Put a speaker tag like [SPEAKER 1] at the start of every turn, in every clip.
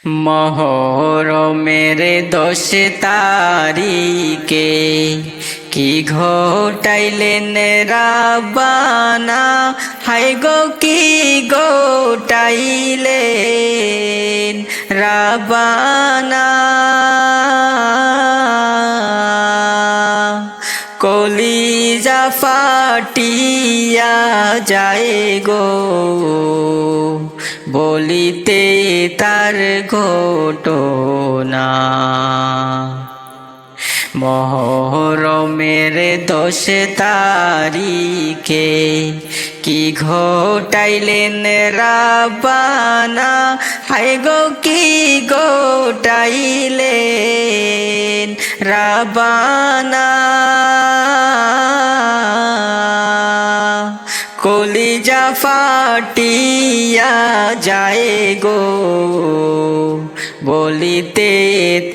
[SPEAKER 1] মহরমের 10 তারিখে কি ঘটাইলেন রাব্বানা, হায় গো কি ঘটাইলেন রাব্বানা। কলিজা ফাটিয়া যায় গো বলিতে তার ঘটনা। মহরমের 10 তারিখে কি ঘটাইলেন রাব্বানা, হায় গো কি ঘটাইলেন রাব্বানা। কলিজা ফাটিয়া যায় গো বলিতে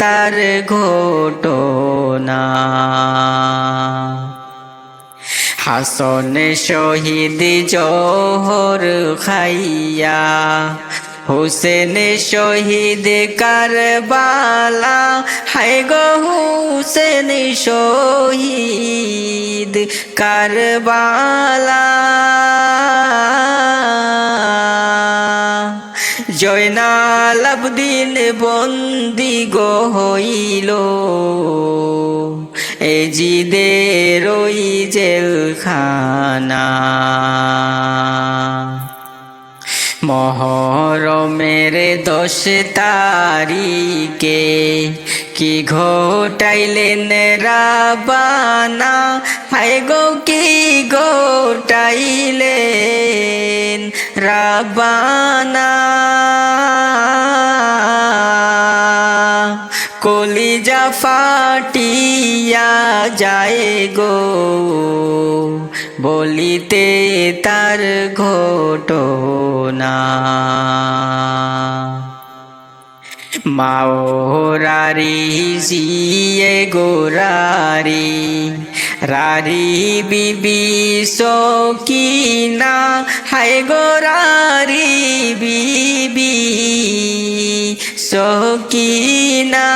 [SPEAKER 1] তার ঘটনা। হাসন শহীদ জোহর খাইয়া, হুসেন শহীদ কারবালা, হায় গো হুসেন শহীদ কারবালা। জয়নাল আবদিন বন্দি গো হইল এজিদের ওই জেলখানা। মহরমের 10 তারিখে কি ঘটাইলেন রাব্বানা, হায় গো কি ঘটাইলেন রাব্বানা। কলিজা ফাটিয়া যায় গো বলিতে তার ঘটনা। মাওরারি জিয়ে গোরারি রারি বিবি সকিনা, হায় গোরারি বিবি সকিনা।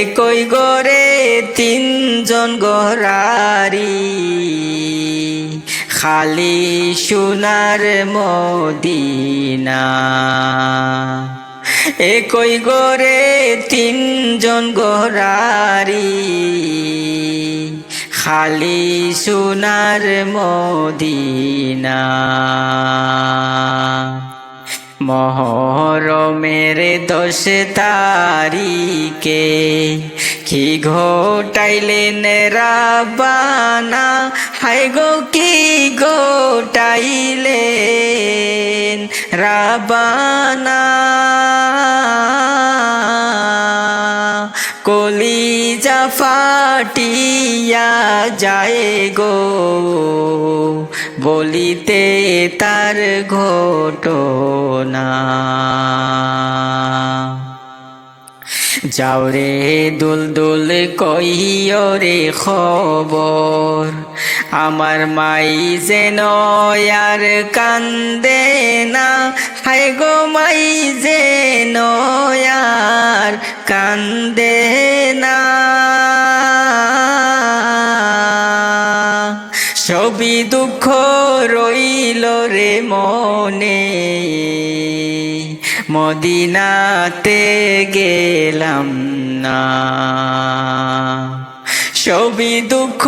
[SPEAKER 1] একই গরে 3 জন গোরারি, খালি সোনার মদিনা। একই গরে 3 জন গোরারি, খালি সোনার মদিনা। মহরমের 10 তারিখে কি ঘটাইলেন রাব্বানা, হায় গো কি ঘটাইলেন রাব্বানা। কলিজা ফাটিয়া যায় গো বলিতে তার ঘটনা। যাও রে দুলদুল কইও রে খবর, আমার মাই যেন আর কান্দে না, হায় গো মাই যেন আর কান্দে না। সবই দুঃখ রইল রে মনে, মদিনাতে গেলাম না। সবই দুঃখ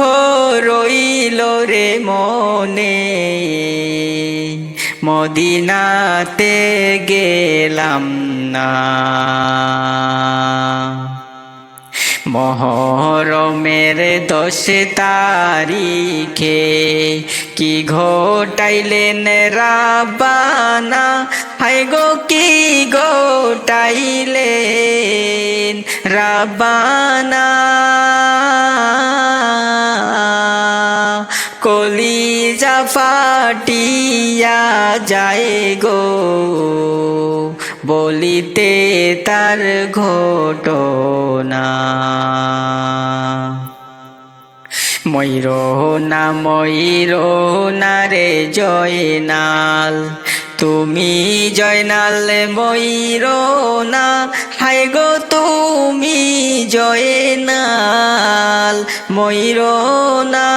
[SPEAKER 1] রইল রে মনে, মদিনাতে গেলাম না। মহরমের 10 তারিখে কি ঘটাইলেন রাব্বানা, হায় গো কি ঘটাইলেন রাব্বানা। কলিজা ফাটিয়া যায় গো বলিতে তার ঘটনা। ময়ূর না রে জয়নাল, তুমি জয়নাল ময়ূর না, হায় গো তুমি জয়নাল ময়ূর না।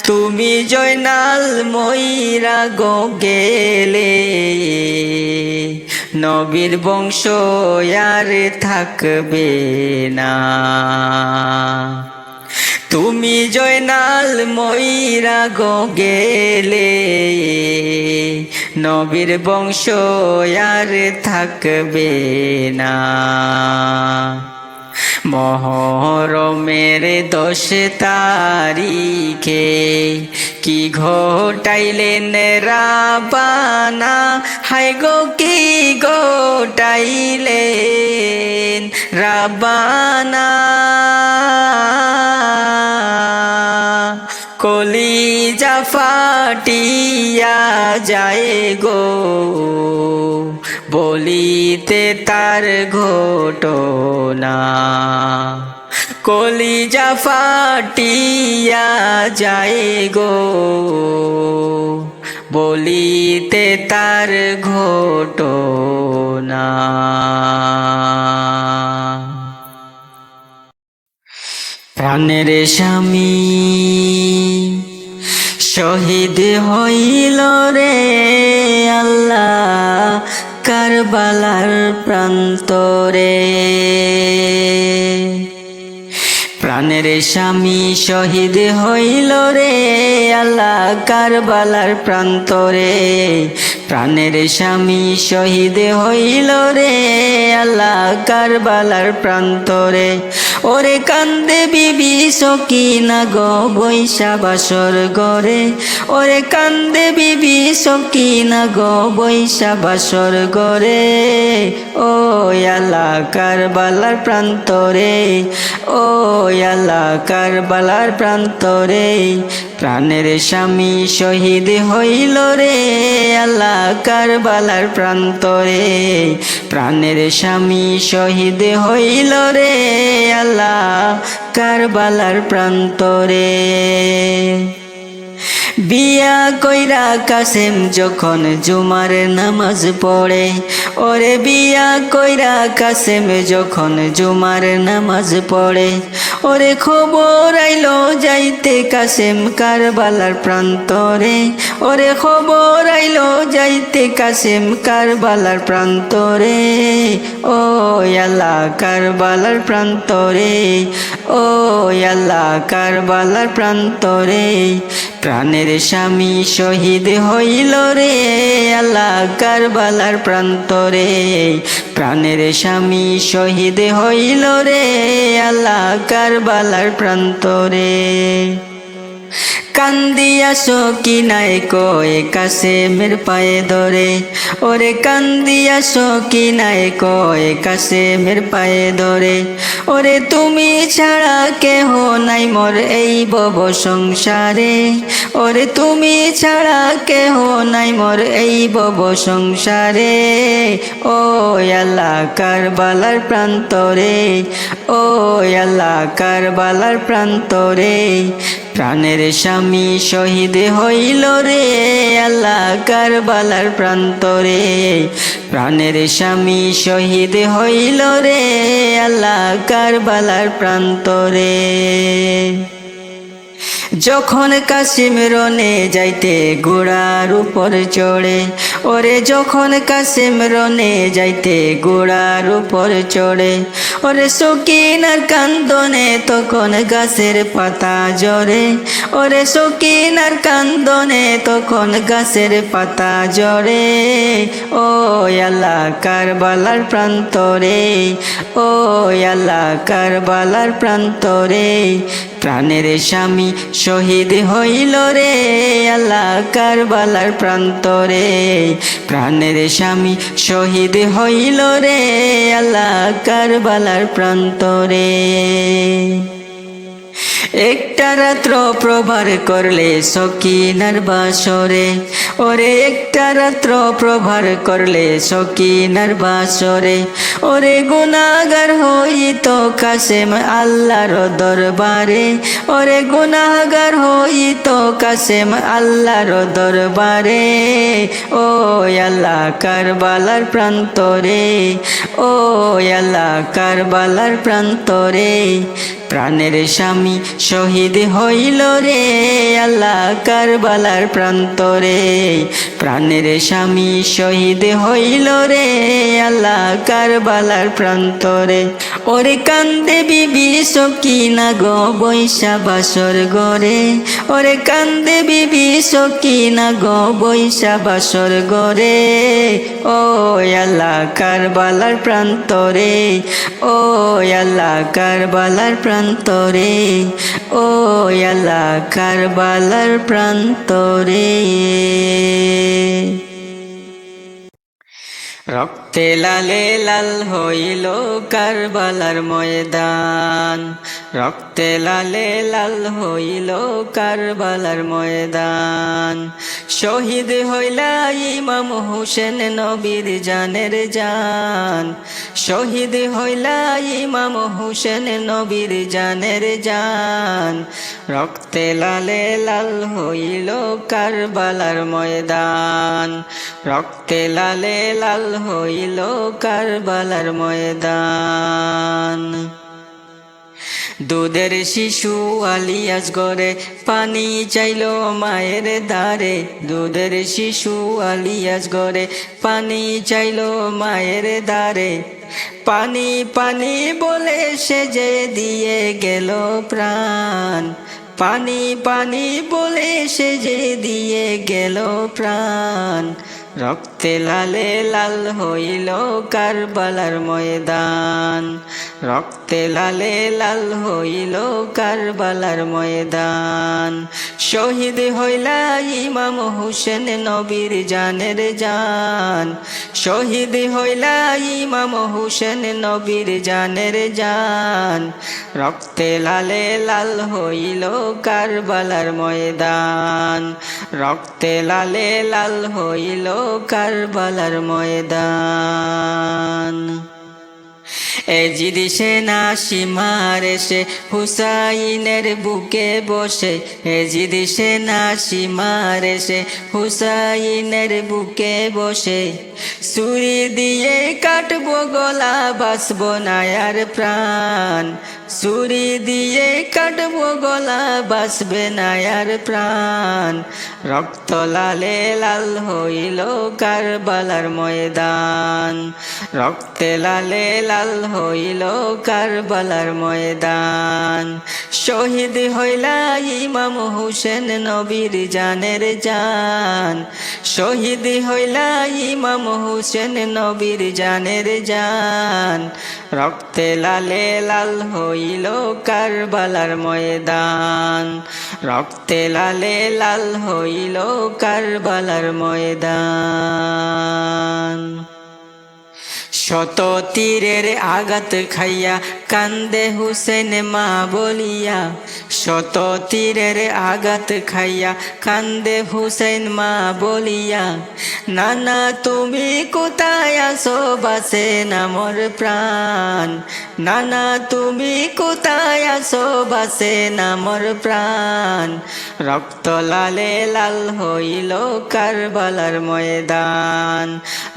[SPEAKER 1] তুমি জয়নাল ময়ূরা গো গেলে, নবীর বংশ আর থাকবে না। তুমি জয়নাল ময়ূরা গো গেলে, নবীর বংশ আর থাকবে না। মহরমের 10 তারিখে কি ঘটাইলেন রাবানা, হায় গো কি ঘটাইলেন রাবানা। কলিজা ফাটিয়া যায় গো বলিতে তার ঘটনা। কলিজা ফাটিয়া যায় গো বলিতে তার ঘটনা। প্রাণের স্বামী শহীদ হইল রে আল্লাহ কারবালার প্রান্তরে। প্রাণের স্বামী শহীদ হইল রে আল্লাহ কারবালার প্রান্তরে। প্রাণের স্বামী শহীদ হইল রে আল্লাহ কারবালার প্রান্তরে। ওরে কান্দে বিবি সকিনা গো বৈশা বাসর ঘরে। ওরে কান্দে বিবি সকিনা গো বৈশা বাসর ঘরে। ও আল্লাহ কারবালার প্রান্তরে, ও আল্লাহ কারবালার প্রান্তরে। প্রাণের স্বামী শহীদ হইল রে আল্লাহ কারবালার প্রান্তরে। প্রাণের স্বামী শহীদ হইল রে আল্লাহ কারবালার প্রান্তরে। বিয়া কইরা কাসেম যখন জুমার নামাজ পড়ে। ওরে বিয়া কইরা কাসেম যখন জুমার নামাজ পড়ে। ওরে খবর আইলো যাইতে কাসেম কারবালার প্রান্তরে। ওরে খবর আইলো যাইতে কাসেম কারবালার প্রান্তরে। ও আল্লাহ কারবালার প্রান্তরে, ও আল্লাহ কারবালার প্রান্তরে। প্রাণের স্বামী শহীদ হইল রে আল্লাহ কারবালার প্রান্তরে। প্রাণের স্বামী শহীদ হইল রে আল্লাহ কারবালার প্রান্তরে। কান্দিয়া সকিনায় কয়ে কাসেমের পায়ে ধরে। ওরে কান্দিয়া সকিনায় কয়ে কাসেমের পায়ে ধরে। ওরে তুমি ছাড়া কেহ নাই মোর এই ভব সংসারে। ওরে তুমি ছাড়া কেহ নাই মোর এই ভব সংসারে। ও আল্লাহ কারবালার প্রান্তরে, ও আল্লাহ কারবালার প্রান্তরে। প্রাণের স্বামী শহীদ হইল রে আল্লাহ কারবালার প্রান্তরে। প্রাণের স্বামী শহীদ হইল রে আল্লাহ কারবালার প্রান্তরে। যখন কাসিম রনে যাইতে ঘোড়ার উপর চড়ে। ওরে যখন কাসিম রনে যাইতে ঘোড়ার উপর চড়ে। ওরে সকিনার কান্দনে তখন গাছের পাতা ঝরে। ওরে সকিনার কান্দনে তখন গাছের পাতা ঝরে। ও আল্লাহ কারবালার প্রান্তরে, ও আল্লাহ কারবালার প্রান্তরে। প্রাণের স্বামী শহীদ হইল রে আল্লাহ কারবালার প্রান্তরে। প্রাণের স্বামী শহীদ হইল রে আল্লাহ কারবালার প্রান্তরে। একটা রাত্র প্রভার করলে সকিনার বাসরে, ওরে একটা রাত্র প্রভার করলে সকিনার বাসরে, ওরে গুনাহগার হইত কাসেম আল্লাহর দরবারে, ওরে গুনাহগার হইত কাসেম আল্লাহর দরবারে। ও আল্লাহ কারবালার প্রান্তরে, ও আল্লাহ কারবালার প্রান্তরে, প্রাণের স্বামী শহীদ হইল রে আল্লাহ কারবালার প্রান্তরে, প্রাণের স্বামী শহীদ হইল রে আল্লাহ কারবালার প্রান্তরে। ওরে কান্দে বিবি সকিনা গো বৈশা বাসর গরে, ওরে কান্দে বিবি সকিনা গো বৈশা বাসর গরে। ও আল্লাহ কারবালার প্রান্তরে, ও আল্লাহ কারবালার প্রান্তরে, ও আল্লাহ কারবালার প্রান্তরে। রক্তে লালে লাল হইল কারবালার ময়দান, রক্তে লালে লাল হইল কারবালার ময়দান। শহীদ হইলা ইমাম হোসেন নবীর জানের জান, শহীদ হইলা ইমাম হোসেন নবীর জানের জান। রক্তে লালে লাল হইল কারবালার ময়দান, রক্তে লালে লাল হইল কারবালার ময়দান। দুধের শিশু আলিয়াস গরে পানি চাইল মায়ের দ্বারে, দুধের শিশু আলিয়াস গরে পানি চাইল মায়ের দ্বারে। পানি পানি বলে সে যে দিয়ে গেল প্রাণ, পানি পানি বলে সে যে দিয়ে গেল প্রাণ। রক্তে লালে লাল হইল কারবালার ময়দান, রক্তে লালে লাল হইল কারবালার ময়দান। শহীদ হইলা ইমাম হোসেন নবীর জানের জান, শহীদ হইলা ইমাম হোসেন নবীর জানের জান। রক্তে লালে লাল হইল কারবালার ময়দান, রক্তে লালে লাল হইল কারবালার ময়দান। এজিদ সেনা সীমার এসে হুসাইনের বুকে বসে, এজিদ সেনা সীমার এসে হুসাইনের বুকে বসে। ছুরি দিয়ে কাটবো গলা বাঁচবো না আর প্রাণ, ছুরি দিয়ে কাটবো গলা বাঁচবে না আর প্রাণ। রক্ত লালে লাল হইল কারবালার ময়দান, রক্তে লালে লাল হইল কারবালার ময়দান। শহীদ হইলা ইমাম হোসেন নবীর জানের জান, শহীদ হইলা ইমাম হোসেন নবীর জানের জান। রক্তে লালে লাল হইল কারবালার ময়দান, রক্তে লালে লাল হইল কারবালার ময়দান। শত তীরের আঘাত খাইয়া কান্দে হুসেন মা বলিয়া, শত তীরের আঘাত খাইয়া কান্দে হুসেন মা বলিয়া। নানা তুমি কোথায় আসো বাসে না মোর প্রাণ, নানা তুমি কোথায় আসো বাসে না মোর প্রাণ। রক্ত লালে লাল হইল কারবালার ময়দান,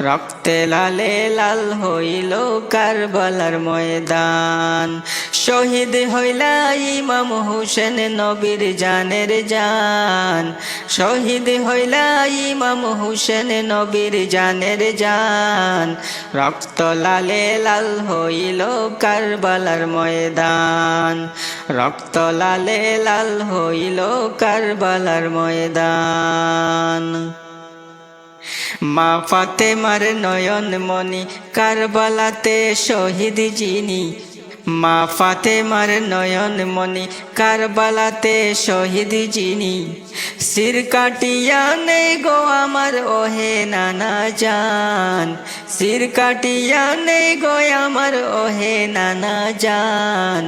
[SPEAKER 1] রক্তে লালে লাল হইল কারবালার ময়দান। শহীদ হইলা ইমাম হোসেন নবীর জানের জান, শহীদ হইলা ইমাম হোসেন নবীর জানের জান। রক্ত লালে লাল হইল কারবালার ময়দান, রক্ত লালে লাল হইল কারবালার ময়দান। মা ফাতেমার নয়ন মনি কারবালাতে শহীদ যিনি, মা ফাতেমার নয়ন মনি কারবালাতে শহীদ যিনি। শির কাটিয়া নেই গো আমার ওহে নানা জান, শির কাটিয়া নেই গো আমার ওহে নানা জান।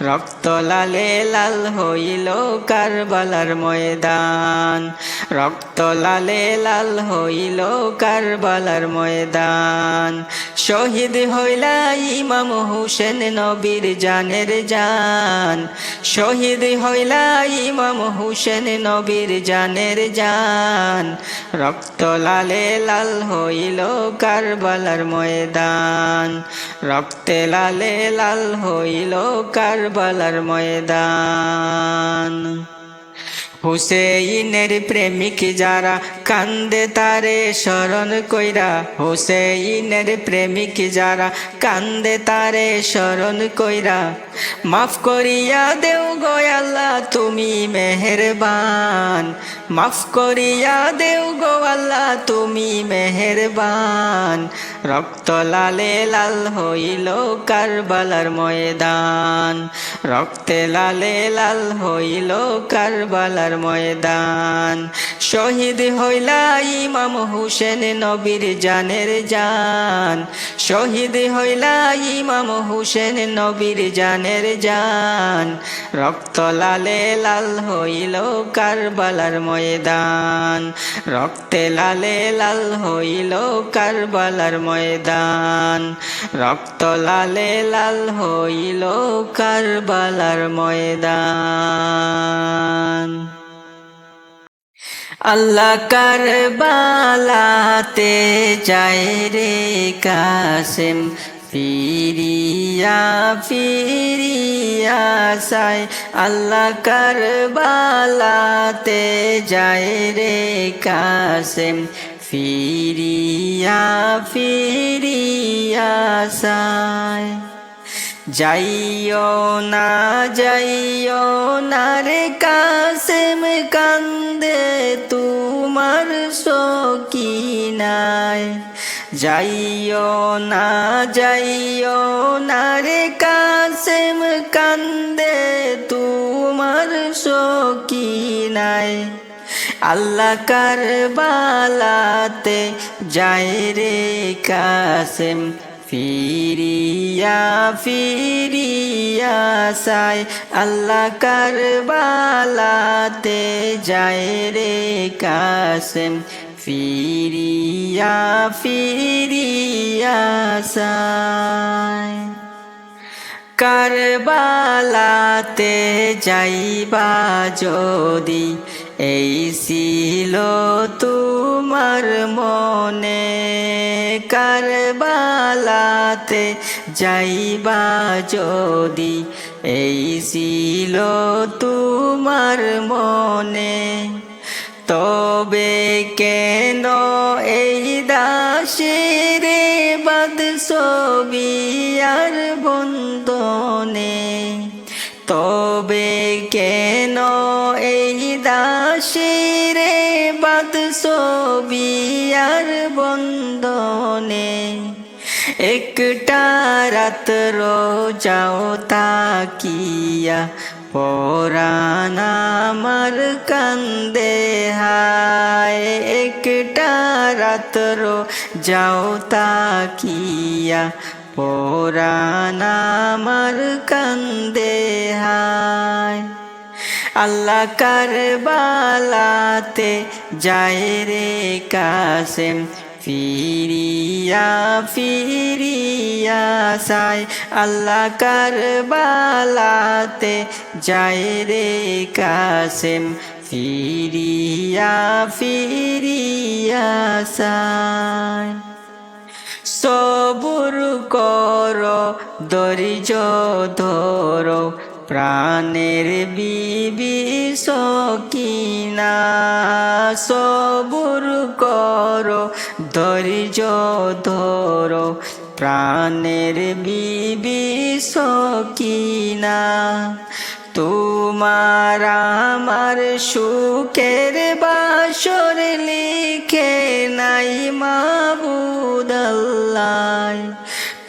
[SPEAKER 1] রক্ত লালে লাল হইল কারবালার ময়দান, রক্ত লালে লাল হইল কারবালার ময়দান। শহীদ হইলা ইমাম হুসেন নবীর জানের জান, শহীদ হইলা ইমাম হুসেন নবীর জানের জান। রক্ত লালে লাল হইল কারবালার ময়দান, রক্তে লালে লাল হইল কারবালার ময়দান। হুসেইনের প্রেমিক যারা কান্দে তারে স্মরণ কইরা, হুসেইনের প্রেমিক যারা কান্দে তারে স্মরণ কইরা। মাফ করিয়া দেও গো আল্লাহ তুমি মেহেরবান, মাফ করিয়া দেও গো আল্লাহ তুমি মেহেরবান। রক্ত লালে লাল হইল কারবালার ময়দান, রক্তে লালে লাল হইল কারবালার ময়দান। শহীদ হইলা ইমাম হুসেন নবীর জানের জান, শহীদ হইলা ইমাম হুসেন নবীর জানের জান। রক্ত লালে লাল হইল কারবালার ময়দান, রক্তে লালে লাল হইল কারবালার ময়দান, রক্ত লালে লাল হইল কারবালার ময়দান। আল্লাহ কারবালাতে যায় রে কাসেম, ফিরিয়া ফিরিয়া সাই। আল্লাহ কারবালাতে যায় রে কাসেম, ফিরিয়া ফিরিয়া সাই। যাইও না রে কাসেম কান্দে তোমার সকিনায়, যাইও না রে কাসেম কান্দে তোমার সকিনায়। আল্লাহ কারবালাতে যায় রে কাসেম, ফিরিয়া ফিরিয়া সাই। আল্লাহ কারবালাতে যায় রে কাসেম, ফিরিয়া ফিরিয়া সাই। কারবালাতে যাইবা যদি এই ছিল তোমার মনে, কারবালাতে যাইবা যদি এই ছিল তোমার মনে। তবে কেন এই দাসের বাদশবি আর বন্দনে, তবে কেন এই দাসের বাদশবি আর বন্দনে। একটা রাত যাও তাকিয়া পরাণ আমার কান্দে হায়, একটা রাত যাও তাকিয়া পরাণ আমার কান্দে হায়। আল্লাহ কারবালাতে যায় রে কাসেম, ফিরিয়া ফিরিয়া সাই। আল্লাহ কারবালাতে যায় রে কাসেম, ফিরিয়া ফিরিয়া সাই। সবুর করো ধৈর্য ধরো প্রাণের বিবি সকিনা, সবুর করো ধৈর্য ধরো প্রাণের বিবি সকিনা। তোমার আমার সুখের বাসর লিখে নাই মাবুদ আল্লাহ,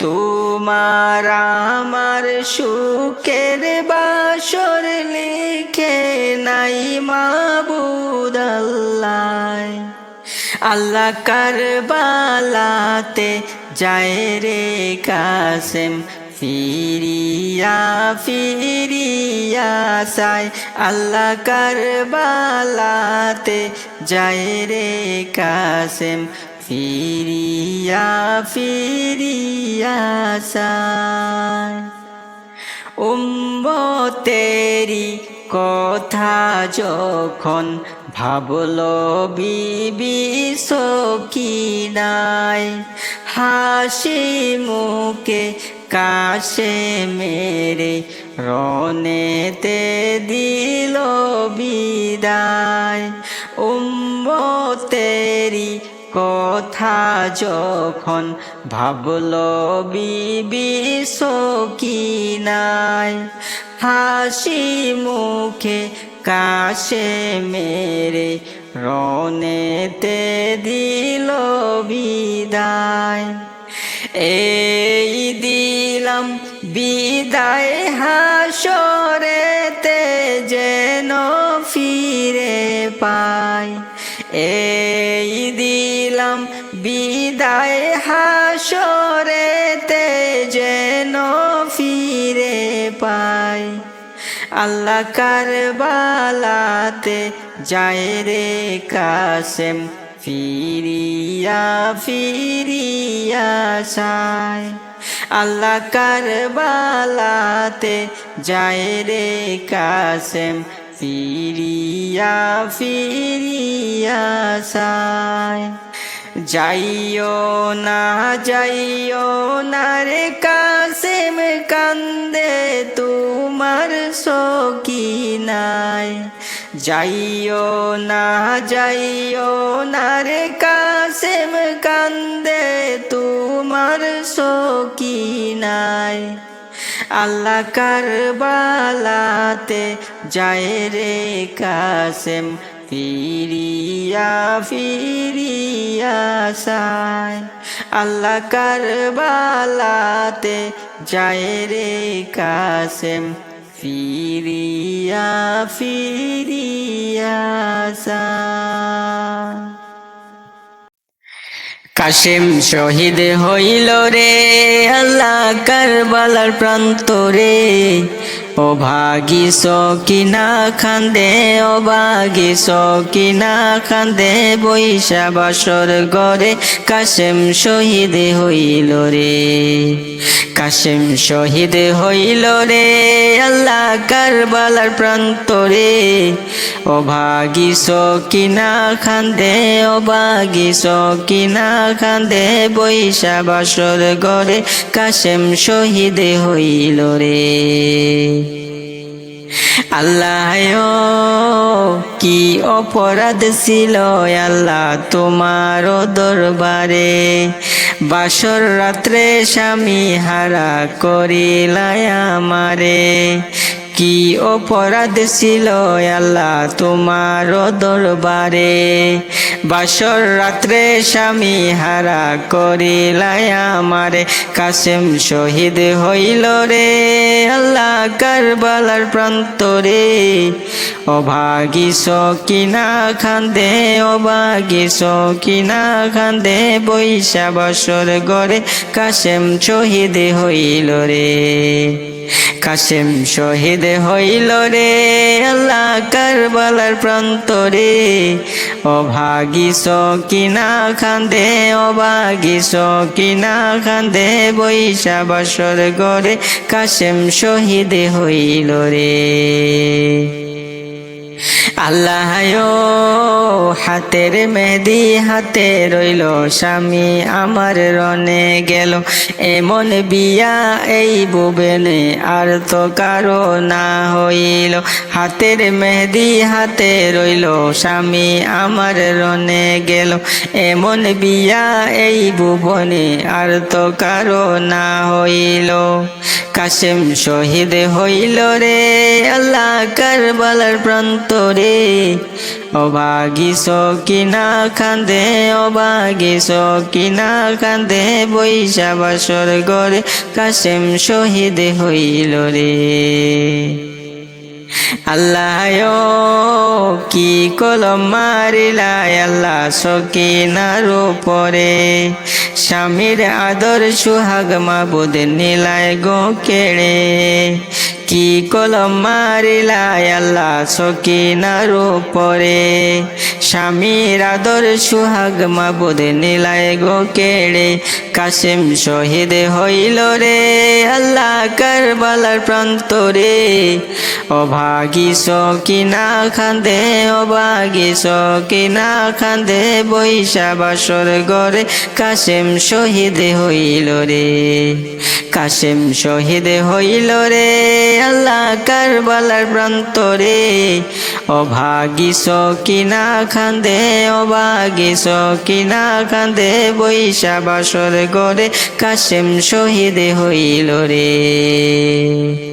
[SPEAKER 1] তোমার আমার সুখের বাসর লিখে নাই মাবুদ আল্লাহ। আল্লাহ কারবালাতে যায় রে কাসেম, ফিরিয়া ফিরিয়া চাই আল্লাহ কারবালাতে যায় রে কাসেম ফিরিয়া ফিরিয়া চাই উম্মতেরি কথা যখন ভাবলো বিবি সকিনায় হাসি মুখে কাশে মেরে রনেতে দিল বিদায় উম্মতেরি কথা যখন ভাবলো বিবি সকিনায় হাসি মুখে কাশে মেরে রনেতে দিল বিদায় এই দিলাম বিদায় হাসরেতে যেন ফিরে পাই এই দিলাম বিদায় হাসরেতে যেন ফিরে পাই আল্লাহ কারবালাতে যায় রে কাসেম ফিরিয়া ফিরিয়া চাই আল্লাহ কারবালাতে যায় রে কাসেম ফিরিয়া ফিরিয়া চাই যাইও না রে কাসেম কান্দে তোমার সকিনায় যাইও না রে কাসেম কান্দে তোমার সকিনায় আল্লাহ কারবালাতে যায় রে কাসেম ফিরিয়া ফিরিয়া চাই আল্লাহ কারবালাতে যায় রে কাসেম ফিরিয়া ফিরিয়া চাই কাসেম শহীদ হইল রে আল্লাহ কারবালার প্রান্তরে ও ভাগী সকিনা কান্দে ও ভাগী সকিনা কান্দে বৈশা বাসর গরে কাসেম শহীদ হইল রে কাসেম শহীদ হইল রে আল্লাহ কারবালার প্রান্তরে ও ভাগী সকিনা কান্দে ও ভাগী সকিনা কান্দে বৈশা বাসর গরে কাসেম শহীদ হইল রে আল্লাহ কি অপরাধ ছিল আল্লাহ তোমার দরবারে বাসর রাত্রে স্বামী হারা করিলাই আমারে কি অপরাধ ছিল আল্লাহ তোমার দরবারে বাসর রাত্রে স্বামী হারা করিলাই আমারে কাসেম শহীদ হইল রে আল্লাহ কারবালার প্রান্তরে অভাগী সকিনা কান্দে অভাগী সকিনা কান্দে বৈশা বাসর গরে কাসেম শহীদ হইল রে কাসেম শহীদ হইল রে আল্লাহ কারবালার প্রান্তরে অভাগী সকিনা কান্দে অভাগী সকিনা কান্দে বৈশা বাসর গরে কাসেম শহীদ হইল রে আল্লাহ হাতের মেহেদি হাতে রইল স্বামী আমার রনে গেল এমন বিয়া এই ভুবনে আর তো কারো না হইল হাতের মেহেদি হাতে রইল স্বামী আমার রনে গেল এমন বিয়া এই ভুবনে আর তো কারো না হইল কাসেম শহীদ হইল রে আল্লাহ কারবালার প্রান্তরে অভাগী সকিনা কান্দে অভাগী সকিনা কান্দে বৈশা বাসর গরে কাসেম শহীদ হইল রে আল্লাহ কি কলম মারিলাই আল্লাহ সকিনার উপরে, স্বামীর আদর সুহাগ মাবুদ নিলায় গো কেড়ে। কি কলম মারিলাই আল্লাহ সকিনার উপরে, স্বামীর আদর সুহাগ মাবুদ নিলায় গো কেড়ে। কাসেম শহীদ হইল রে আল্লাহ কারবালার প্রান্তরে, অভাগী সকিনা খান্দে, অভাগী সকিনা খান্দে, বৈশা বাসর ঘরে কাসেম শহীদ হইল রে। কাসেম শহীদ হইল রে আল্লাহ কারবালার প্রান্তরে, অভাগী সকিনা খান্দে, অভাগী সকিনা খান্দে, বৈশা বাসর ঘরে কাসেম শহীদ হইল রে।